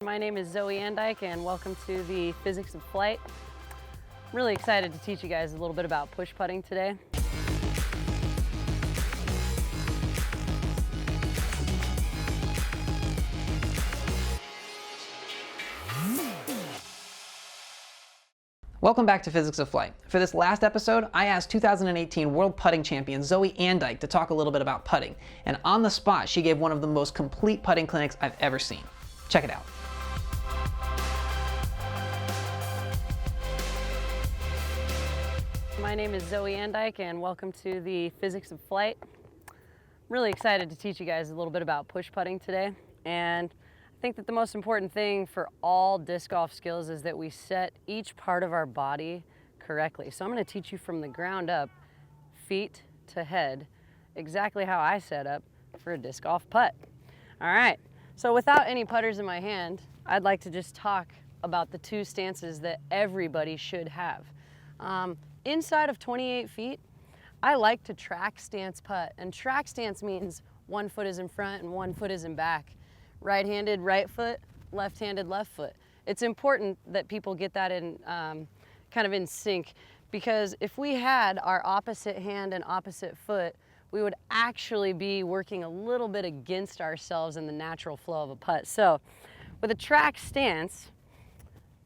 My name is Zoe Andike and welcome to the Physics of Flight. I'm really excited to teach you guys a little bit about push putting today. Welcome back to Physics of Flight. For this last episode, I asked 2018 World Putting Champion Zoe Andike to talk a little bit about putting, and on the spot she gave one of the most complete putting clinics I've ever seen. Check it out. My name is Zoe Andike and welcome to the Physics of Flight. I'm really excited to teach you guys a little bit about push putting today, and I think that the most important thing for all disc golf skills is that we set each part of our body correctly. So I'm going to teach you from the ground up, feet to head, exactly how I set up for a disc golf putt. All right, so without any putters in my hand, I'd like to just talk about the two stances that everybody should have. Inside of 28 feet, I like to track stance putt, and track stance means one foot is in front and one foot is in back. Right-handed right foot, left-handed left foot. It's important that people get that in kind of in sync, because if we had our opposite hand and opposite foot, we would actually be working a little bit against ourselves in the natural flow of a putt. So with a track stance,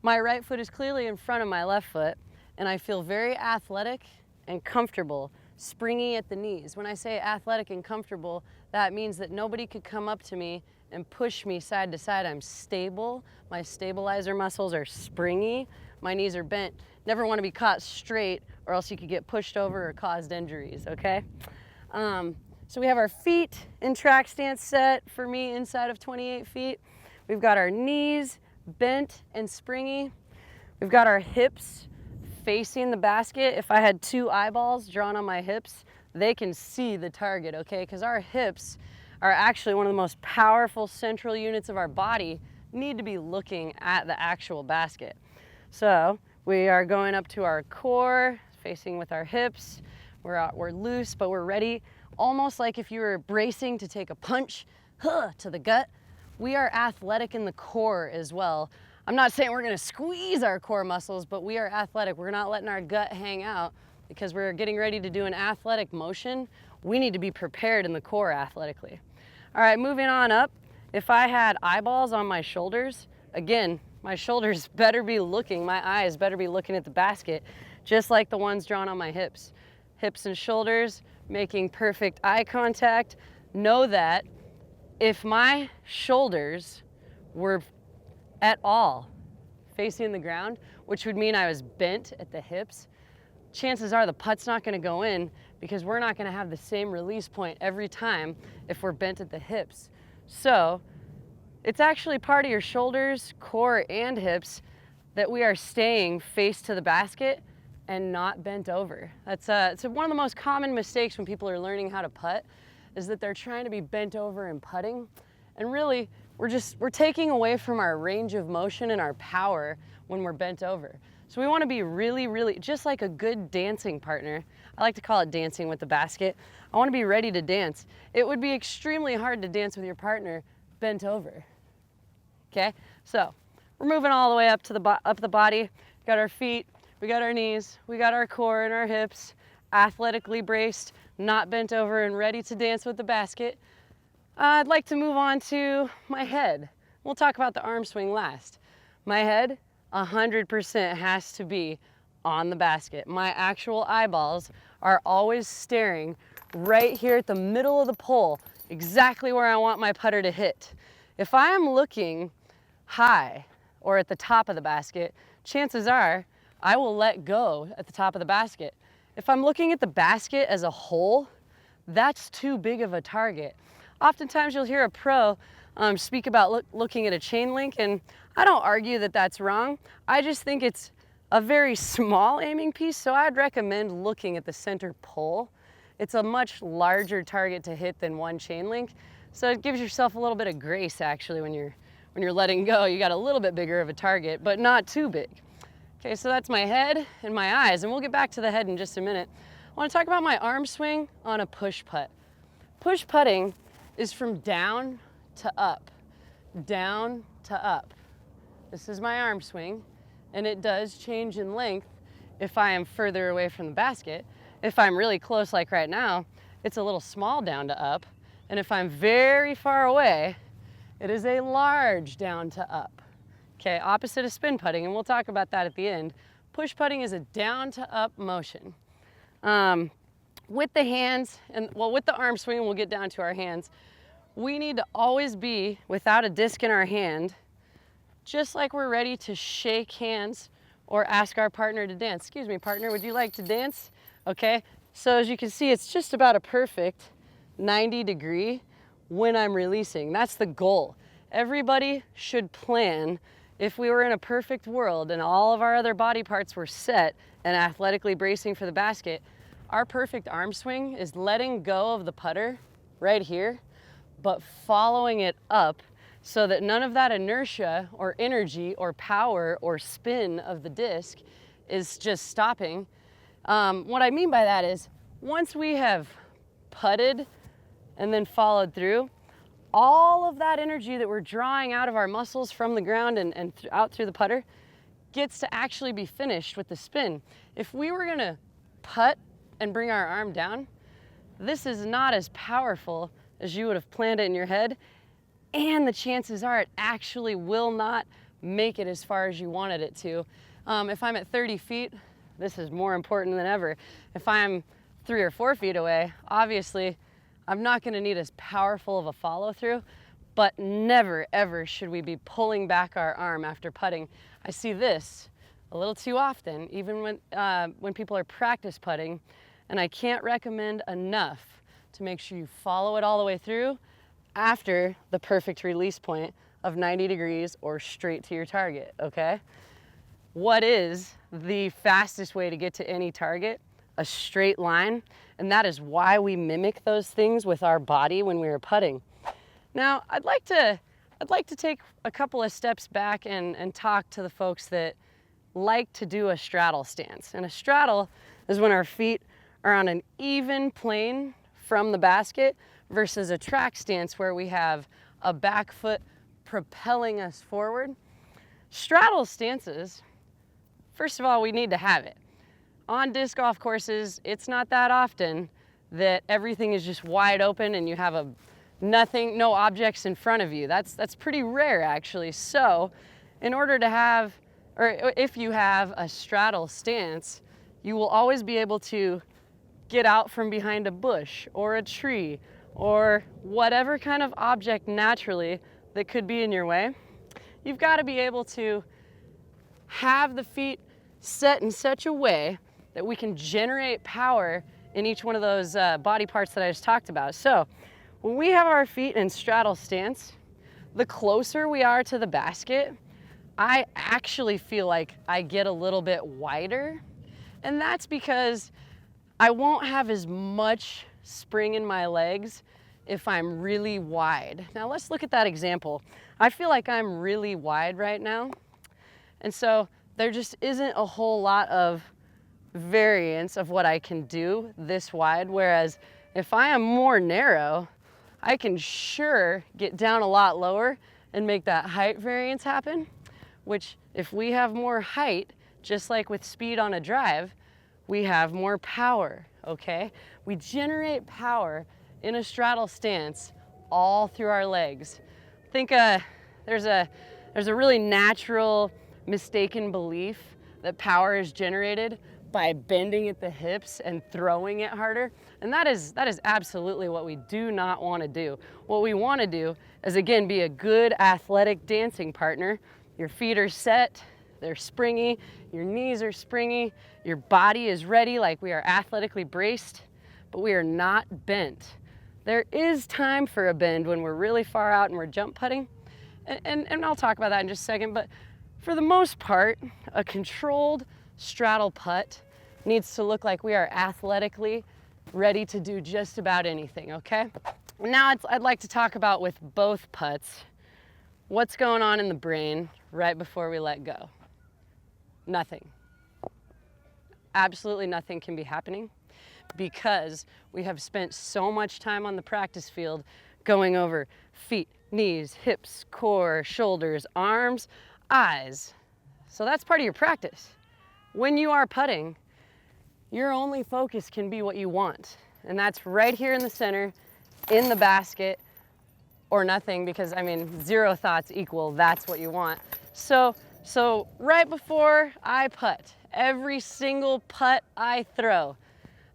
my right foot is clearly in front of my left foot, and I feel very athletic and comfortable, springy at the knees. When I say athletic and comfortable, that means that nobody could come up to me and push me side to side. I'm stable, my stabilizer muscles are springy, my knees are bent. Never want to be caught straight or else you could get pushed over or caused injuries, okay? So we have our feet in track stance set, for me inside of 28 feet. We've got our knees bent and springy. We've got our hips facing the basket. If I had two eyeballs drawn on my hips, they can see the target, okay? Because our hips are actually one of the most powerful central units of our body, need to be looking at the actual basket. So we are going up to our core, facing with our hips. We're loose, but we're ready, almost like if you were bracing to take a punch to the gut. We are athletic in the core as well. I'm not saying we're gonna squeeze our core muscles, but we are athletic. We're not letting our gut hang out because we're getting ready to do an athletic motion. We need to be prepared in the core athletically. All right, moving on up. If I had eyeballs on my shoulders, again, my shoulders better be looking, my eyes better be looking at the basket, just like the ones drawn on my hips. Hips and shoulders, making perfect eye contact. Know that if my shoulders were at all facing the ground, which would mean I was bent at the hips, chances are the putt's not going to go in, because we're not going to have the same release point every time if we're bent at the hips. So it's actually part of your shoulders, core, and hips that we are staying face to the basket and not bent over. It's one of the most common mistakes when people are learning how to putt, is that they're trying to be bent over in putting, and really we're taking away from our range of motion and our power when we're bent over. So we want to be really, just like a good dancing partner. I like to call it dancing with the basket. I want to be ready to dance. It would be extremely hard to dance with your partner bent over. Okay, so we're moving all the way up to up the body. We got our feet, we got our knees, we got our core and our hips, athletically braced, not bent over, and ready to dance with the basket. I'd like to move on to my head. We'll talk about the arm swing last. My head, 100% has to be on the basket. My actual eyeballs are always staring right here at the middle of the pole, exactly where I want my putter to hit. If I am looking high or at the top of the basket, chances are I will let go at the top of the basket. If I'm looking at the basket as a whole, that's too big of a target. Oftentimes you'll hear a pro speak about looking at a chain link, and I don't argue that that's wrong. I just think it's a very small aiming piece, so I'd recommend looking at the center pole. It's a much larger target to hit than one chain link, so it gives yourself a little bit of grace actually when you're letting go. You got a little bit bigger of a target, but not too big. Okay, so that's my head and my eyes, and we'll get back to the head in just a minute. I want to talk about my arm swing on a push putt. Push putting is from down to up, down to up. This is my arm swing, and it does change in length if I am further away from the basket. If I'm really close like right now, it's a little small down to up, and if I'm very far away, it is a large down to up. Okay, opposite of spin putting, and we'll talk about that at the end. Push putting is a down to up motion. With the hands, and well, with the arm swing, and we'll get down to our hands, we need to always be without a disc in our hand, just like we're ready to shake hands or ask our partner to dance. Excuse me, partner, would you like to dance? Okay, so as you can see, it's just about a perfect 90-degree when I'm releasing. That's the goal. Everybody should plan, if we were in a perfect world and all of our other body parts were set and athletically bracing for the basket, our perfect arm swing is letting go of the putter right here, but following it up so that none of that inertia or energy or power or spin of the disc is just stopping. What I mean by that is, once we have putted and then followed through, all of that energy that we're drawing out of our muscles from the ground and out through the putter gets to actually be finished with the spin. If we were gonna putt and bring our arm down, this is not as powerful as you would have planned it in your head, and the chances are it actually will not make it as far as you wanted it to. If I'm at 30 feet, this is more important than ever. If I'm 3 or 4 feet away, obviously I'm not gonna need as powerful of a follow through, but never ever should we be pulling back our arm after putting. I see this a little too often, even when people are practice putting, and I can't recommend enough to make sure you follow it all the way through after the perfect release point of 90 degrees or straight to your target, okay? What is the fastest way to get to any target? A straight line, and that is why we mimic those things with our body when we are putting. Now, I'd like to take a couple of steps back and talk to the folks that like to do a straddle stance. And a straddle is when our feet are on an even plane from the basket versus a track stance where we have a back foot propelling us forward. Straddle stances, first of all, we need to have it. On disc golf courses, it's not that often that everything is just wide open and you have no objects in front of you. That's pretty rare, actually. So in order to have, or if you have a straddle stance, you will always be able to get out from behind a bush or a tree or whatever kind of object naturally that could be in your way. You've got to be able to have the feet set in such a way that we can generate power in each one of those body parts that I just talked about. So when we have our feet in straddle stance, the closer we are to the basket, I actually feel like I get a little bit wider. And that's because I won't have as much spring in my legs if I'm really wide. Now let's look at that example. I feel like I'm really wide right now. And so there just isn't a whole lot of variance of what I can do this wide. Whereas if I am more narrow, I can sure get down a lot lower and make that height variance happen, which if we have more height, just like with speed on a drive, we have more power, okay? We generate power in a straddle stance all through our legs. I think there's a really natural mistaken belief that power is generated by bending at the hips and throwing it harder. And that is absolutely what we do not want to do. What we want to do is, again, be a good athletic dancing partner. Your feet are set, they're springy, your knees are springy, your body is ready, like we are athletically braced, but we are not bent. There is time for a bend when we're really far out and we're jump putting, and I'll talk about that in just a second, but for the most part, a controlled straddle putt needs to look like we are athletically ready to do just about anything, okay? Now I'd like to talk about, with both putts, what's going on in the brain right before we let go. Nothing. Absolutely nothing can be happening because we have spent so much time on the practice field going over feet, knees, hips, core, shoulders, arms. eyes. So that's part of your practice. When you are putting, your only focus can be what you want. And that's right here in the center, in the basket, or nothing, because I mean, 0 thoughts equal, that's what you want. So right before I putt, every single putt I throw,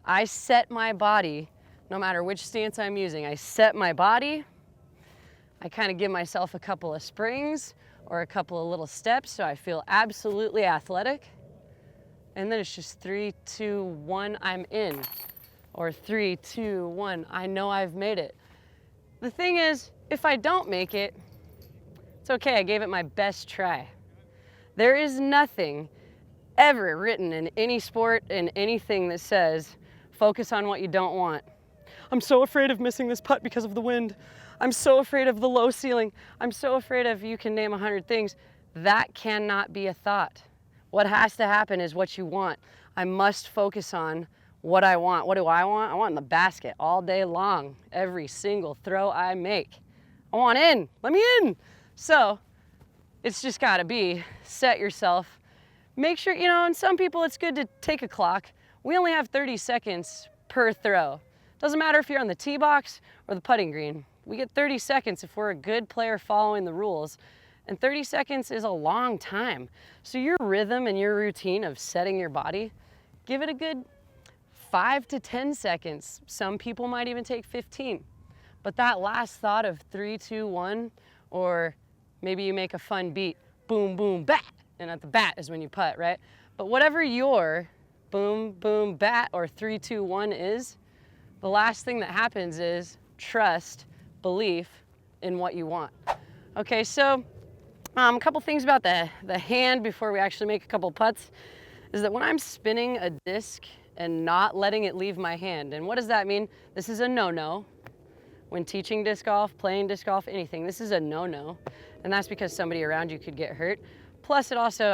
I set my body, no matter which stance I'm using, I set my body, I kind of give myself a couple of springs or a couple of little steps so I feel absolutely athletic. And then it's just 3, 2, 1, I'm in. Or 3, 2, 1, I know I've made it. The thing is, if I don't make it, it's okay, I gave it my best try. There is nothing ever written in any sport, in anything that says, focus on what you don't want. I'm so afraid of missing this putt because of the wind. I'm so afraid of the low ceiling. I'm so afraid of, you can name 100 things. That cannot be a thought. What has to happen is what you want. I must focus on what I want. What do I want? I want in the basket all day long, every single throw I make. I want in, let me in. So it's just gotta be, set yourself. Make sure, and some people it's good to take a clock. We only have 30 seconds per throw. Doesn't matter if you're on the tee box or the putting green. We get 30 seconds if we're a good player following the rules. And 30 seconds is a long time. So your rhythm and your routine of setting your body, give it a good 5 to 10 seconds. Some people might even take 15. But that last thought of 3, 2, 1, or maybe you make a fun beat, boom, boom, bat, and at the bat is when you putt, right? But whatever your boom, boom, bat, or 3, 2, 1 is, the last thing that happens is trust, belief in what you want. Okay, so a couple things about the hand before we actually make a couple putts is that when I'm spinning a disc and not letting it leave my hand, and what does that mean? This is a no-no. When teaching disc golf, playing disc golf, anything, this is a no-no. And that's because somebody around you could get hurt. Plus it also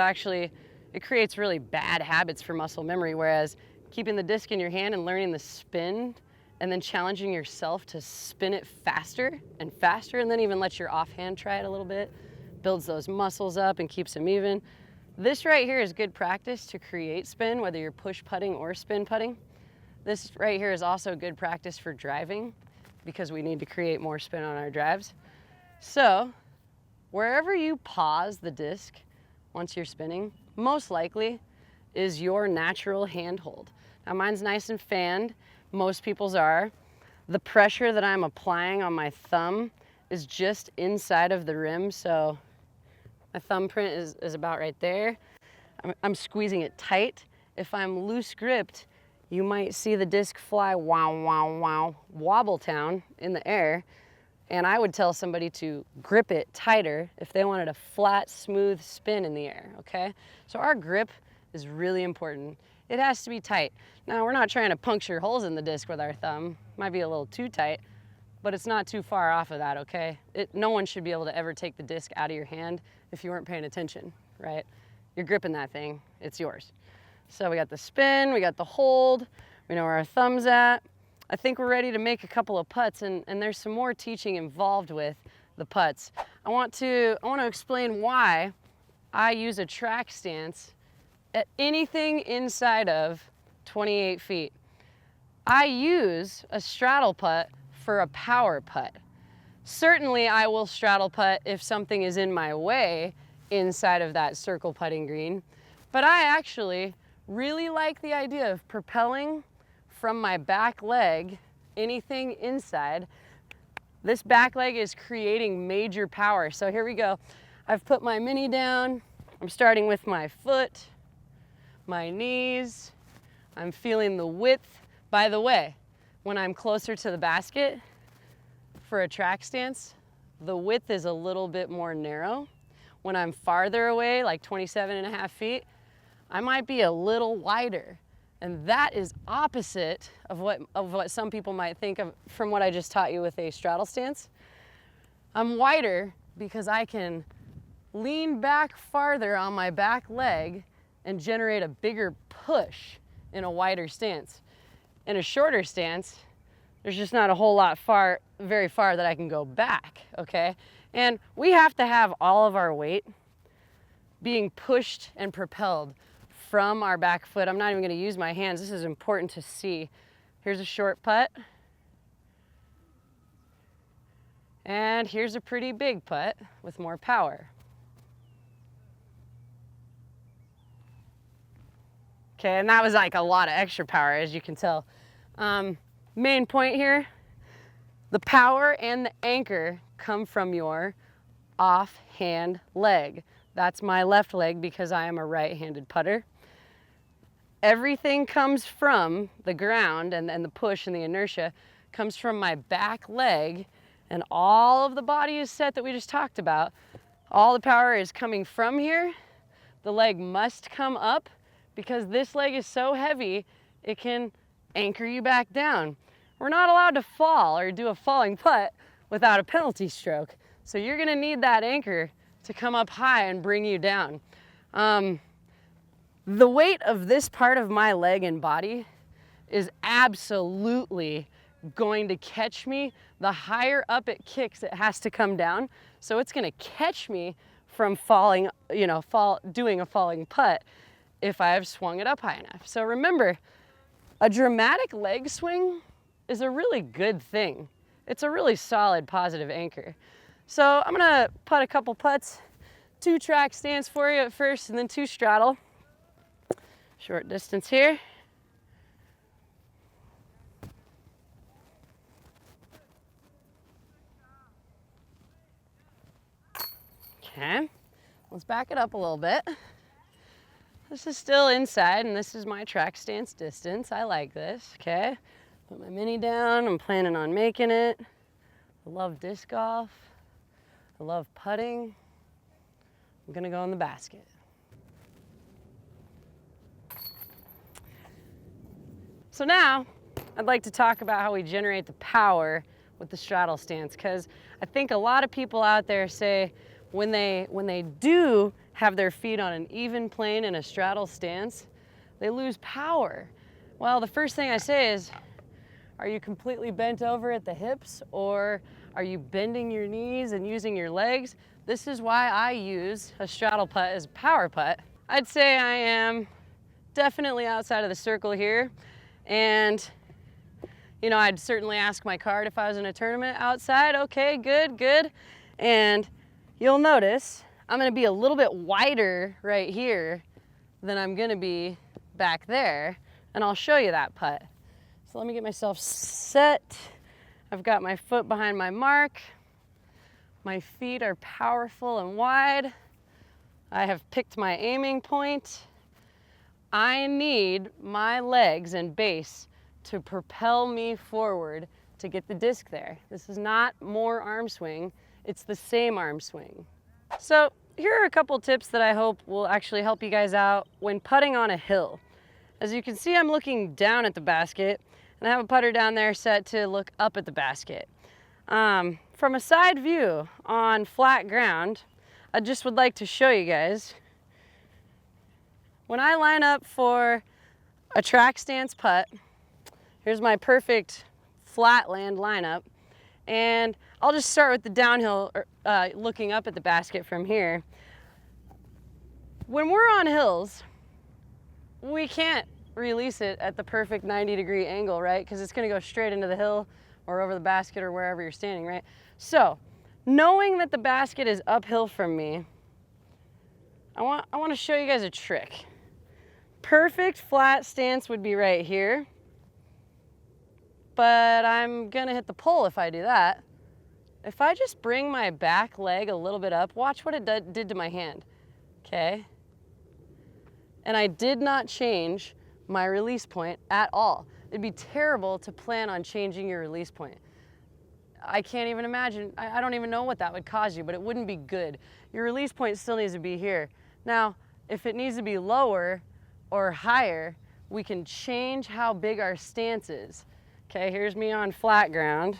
it creates really bad habits for muscle memory, whereas keeping the disc in your hand and learning the spin and then challenging yourself to spin it faster and faster, and then even let your offhand try it a little bit, builds those muscles up and keeps them even. This right here is good practice to create spin, whether you're push putting or spin putting. This right here is also good practice for driving because we need to create more spin on our drives. So wherever you pause the disc once you're spinning, most likely is your natural handhold. Now mine's nice and fanned. Most people's are. The pressure that I'm applying on my thumb is just inside of the rim, so my thumbprint is about right there. I'm squeezing it tight. If I'm loose gripped, you might see the disc fly wow, wow, wow, wobble town in the air, and I would tell somebody to grip it tighter if they wanted a flat, smooth spin in the air, okay? So our grip is really important. It has to be tight. Now, we're not trying to puncture holes in the disc with our thumb. Might be a little too tight, but it's not too far off of that, okay? No one should be able to ever take the disc out of your hand if you weren't paying attention, right? You're gripping that thing, it's yours. So we got the spin, we got the hold, we know where our thumb's at. I think we're ready to make a couple of putts, and there's some more teaching involved with the putts. I want to explain why I use a track stance at anything inside of 28 feet. I use a straddle putt for a power putt. Certainly I will straddle putt if something is in my way inside of that circle putting green, but I actually really like the idea of propelling from my back leg, anything inside. This back leg is creating major power. So here we go. I've put my mini down. I'm starting with my foot, my knees. I'm feeling the width. By the way, when I'm closer to the basket for a track stance, the width is a little bit more narrow. When I'm farther away, like 27.5 feet, I might be a little wider. And that is opposite of what some people might think of from what I just taught you with a straddle stance. I'm wider because I can lean back farther on my back leg and generate a bigger push in a wider stance. In a shorter stance, there's just not a whole lot very far that I can go back, okay? And we have to have all of our weight being pushed and propelled from our back foot. I'm not even gonna use my hands. This is important to see. Here's a short putt. And here's a pretty big putt with more power. Okay, and that was like a lot of extra power, as you can tell. Main point here, the power and the anchor come from your offhand leg. That's my left leg because I am a right-handed putter. Everything comes from the ground, and the push and the inertia comes from my back leg, and all of the body is set that we just talked about. All the power is coming from here. The leg must come up because this leg is so heavy, it can anchor you back down. We're not allowed to fall or do a falling putt without a penalty stroke. So you're gonna need that anchor to come up high and bring you down. The weight of this part of my leg and body is absolutely going to catch me. The higher up it kicks, it has to come down. So it's gonna catch me from falling, doing a falling putt if I have swung it up high enough. So remember, a dramatic leg swing is a really good thing. It's a really solid positive anchor. So I'm gonna putt a couple putts, 2 track stands for you at first and then 2 straddle. Short distance here. Okay, let's back it up a little bit. This is still inside and this is my track stance distance. I like this, okay? Put my mini down, I'm planning on making it. I love disc golf. I love putting. I'm gonna go in the basket. So now, I'd like to talk about how we generate the power with the straddle stance, because I think a lot of people out there say when they do have their feet on an even plane in a straddle stance, they lose power. Well, the first thing I say is, are you completely bent over at the hips, or are you bending your knees and using your legs? This is why I use a straddle putt as a power putt. I'd say I am definitely outside of the circle here, and I'd certainly ask my card if I was in a tournament outside. Okay, good, good. And you'll notice I'm gonna be a little bit wider right here than I'm gonna be back there, and I'll show you that putt. So let me get myself set. I've got my foot behind my mark. My feet are powerful and wide. I have picked my aiming point. I need my legs and base to propel me forward to get the disc there. This is not more arm swing, it's the same arm swing. So here are a couple tips that I hope will actually help you guys out when putting on a hill. As you can see, I'm looking down at the basket, and I have a putter down there set to look up at the basket. From a side view on flat ground, I just would like to show you guys, when I line up for a track stance putt, here's my perfect flat land lineup, and I'll just start with the downhill, looking up at the basket from here. When we're on hills, we can't release it at the perfect 90-degree angle, right? Because it's gonna go straight into the hill or over the basket or wherever you're standing, right? So, knowing that the basket is uphill from me, I want to show you guys a trick. Perfect flat stance would be right here, but I'm gonna hit the pole if I do that. If I just bring my back leg a little bit up, watch what it did to my hand, okay? And I did not change my release point at all. It'd be terrible to plan on changing your release point. I can't even imagine, I don't even know what that would cause you, but it wouldn't be good. Your release point still needs to be here. Now, if it needs to be lower or higher, we can change how big our stance is. Okay, here's me on flat ground,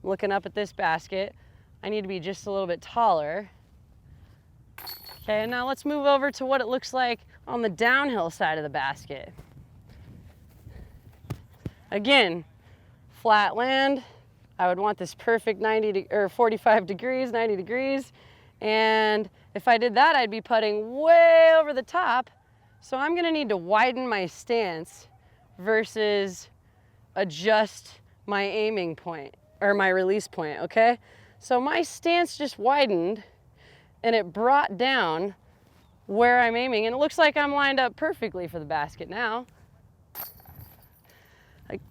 looking up at this basket. I need to be just a little bit taller. Okay, now let's move over to what it looks like on the downhill side of the basket. Again, flat land. I would want this perfect 45 degrees, 90 degrees. And If I did that, I'd be putting way over the top. So I'm gonna need to widen my stance versus adjust my aiming point or my release point, okay? So my stance just widened and it brought down where I'm aiming, and it looks like I'm lined up perfectly for the basket now.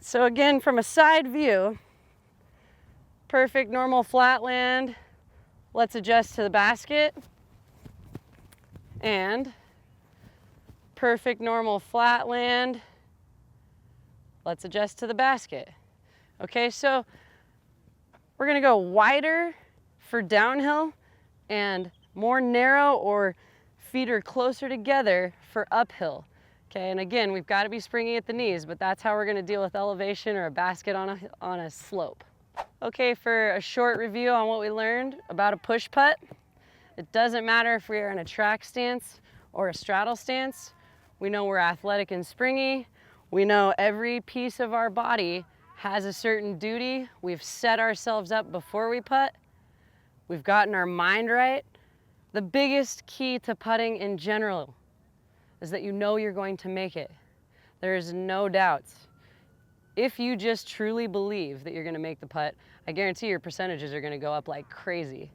So again, from a side view, perfect normal flat land. Let's adjust to the basket. And perfect normal flat land. Let's adjust to the basket. Okay, so we're gonna go wider for downhill and more narrow or feet are closer together for uphill. Okay, and again, we've got to be springy at the knees, but that's how we're gonna deal with elevation or a basket on a slope. Okay, for a short review on what we learned about a push putt, it doesn't matter if we're in a track stance or a straddle stance. We know we're athletic and springy. We know every piece of our body has a certain duty. We've set ourselves up before we putt. We've gotten our mind right. The biggest key to putting in general is that you know you're going to make it. There's no doubts. If you just truly believe that you're gonna make the putt, I guarantee your percentages are gonna go up like crazy.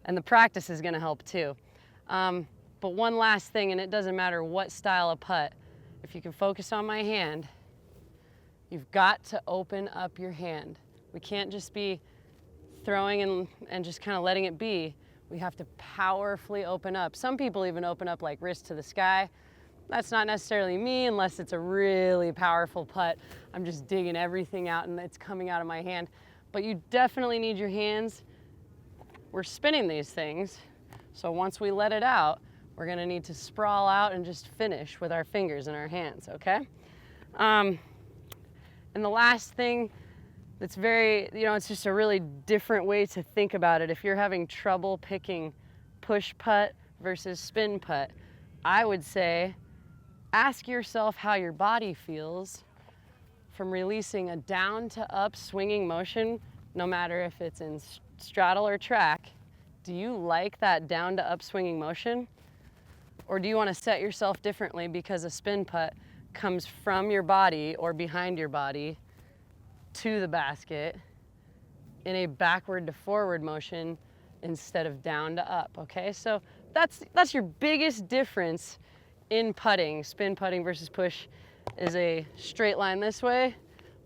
And the practice is gonna help too. But one last thing, and it doesn't matter what style of putt, if you can focus on my hand, you've got to open up your hand. We can't just be throwing and just kind of letting it be. We have to powerfully open up. Some people even open up like wrist to the sky. That's not necessarily me unless it's a really powerful putt. I'm just digging everything out and it's coming out of my hand. But you definitely need your hands. We're spinning these things, so once we let it out, we're gonna need to sprawl out and just finish with our fingers and our hands, okay? And the last thing that's very, it's just a really different way to think about it. If you're having trouble picking push putt versus spin putt, I would say ask yourself how your body feels from releasing a down to up swinging motion, no matter if it's in straddle or track. Do you like that down to up swinging motion? Or do you want to set yourself differently because a spin putt comes from your body or behind your body to the basket in a backward to forward motion instead of down to up, okay? So that's your biggest difference in putting. Spin putting versus push is a straight line this way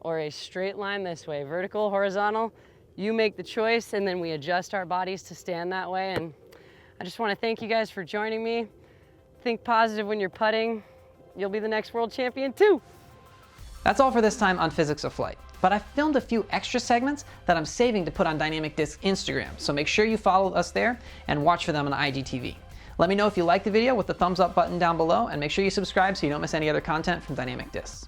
or a straight line this way, vertical, horizontal. You make the choice, and then we adjust our bodies to stand that way. And I just want to thank you guys for joining me. Think positive when you're putting. You'll be the next world champion too. That's all for this time on Physics of Flight, but I filmed a few extra segments that I'm saving to put on Dynamic Disc Instagram, so make sure you follow us there and watch for them on IGTV. Let me know if you like the video with the thumbs up button down below, and make sure you subscribe so you don't miss any other content from Dynamic Discs.